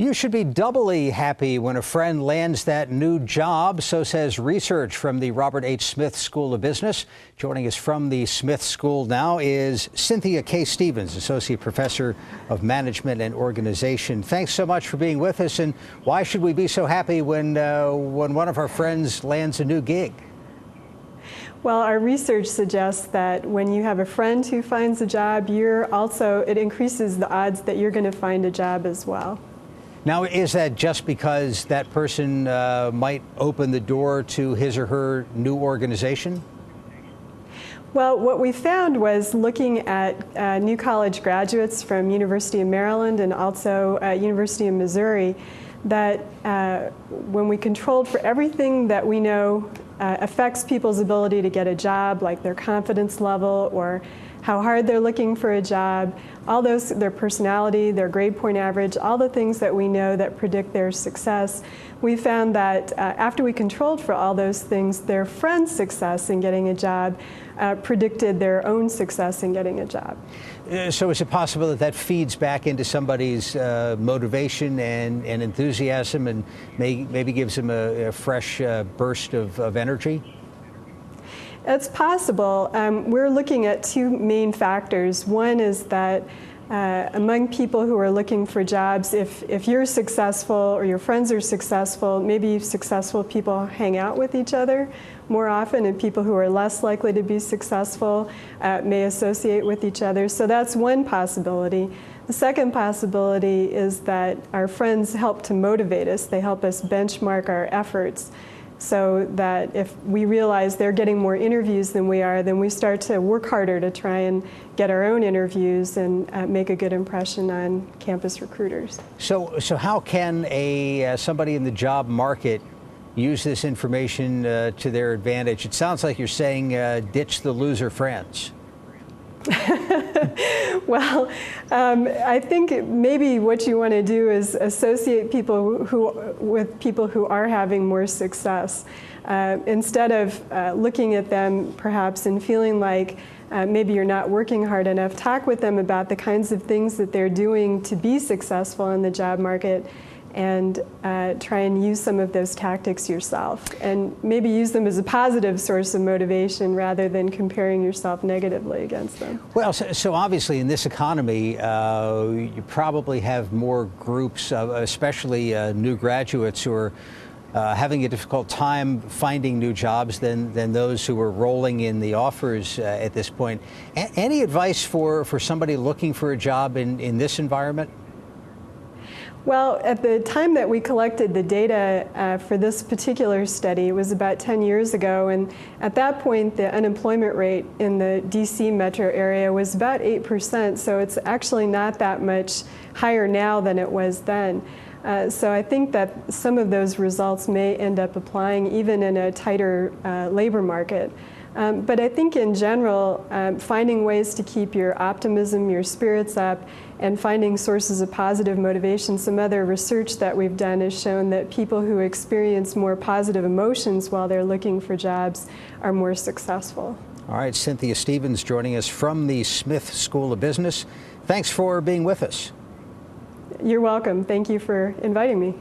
You should be doubly happy when a friend lands that new job, so says research from the Robert H. Smith School of Business. Joining us from the Smith School now is Cynthia Kay Stevens, Associate Professor of Management and Organization. Thanks so much for being with us. And why should we be so happy when one of our friends lands a new gig? Well, our research suggests that when you have a friend who finds a job, it increases the odds that you're going to find a job as well. Now, is that just because that person might open the door to his or her new organization? Well, what we found was looking at new college graduates from University of Maryland and also University of Missouri, that when we controlled for everything that we know affects people's ability to get a job, like their confidence level or how hard they're looking for a job, all those, their personality, their grade point average, all the things that we know that predict their success, we found that after we controlled for all those things, their friend's success in getting a job predicted their own success in getting a job. So is it possible that that feeds back into somebody's motivation and enthusiasm and maybe gives them a fresh burst of energy? It's possible. We're looking at two main factors. One is that among people who are looking for jobs, if you're successful or your friends are successful, maybe successful people hang out with each other more often, and people who are less likely to be successful may associate with each other. So that's one possibility. The second possibility is that our friends help to motivate us. They help us benchmark our efforts, so that if we realize they're getting more interviews than we are, then we start to work harder to try and get our own interviews and make a good impression on campus recruiters. So how can somebody in the job market use this information to their advantage? It sounds like you're saying ditch the loser friends. Well, I think maybe what you want to do is associate people with people who are having more success. Instead of looking at them perhaps and feeling like maybe you're not working hard enough, talk with them about the kinds of things that they're doing to be successful in the job market, and try and use some of those tactics yourself, and maybe use them as a positive source of motivation rather than comparing yourself negatively against them. Well, so obviously in this economy, you probably have more groups, especially new graduates, who are having a difficult time finding new jobs than those who are rolling in the offers at this point. Any advice for somebody looking for a job in this environment? Well, at the time that we collected the data for this particular study, it was about 10 years ago, and at that point the unemployment rate in the DC metro area was about 8%, so it's actually not that much higher now than it was then. So I think that some of those results may end up applying even in a tighter labor market. But I think in general, finding ways to keep your optimism, your spirits up, and finding sources of positive motivation. Some other research that we've done has shown that people who experience more positive emotions while they're looking for jobs are more successful. All right, Cynthia Stevens joining us from the Smith School of Business. Thanks for being with us. You're welcome. Thank you for inviting me.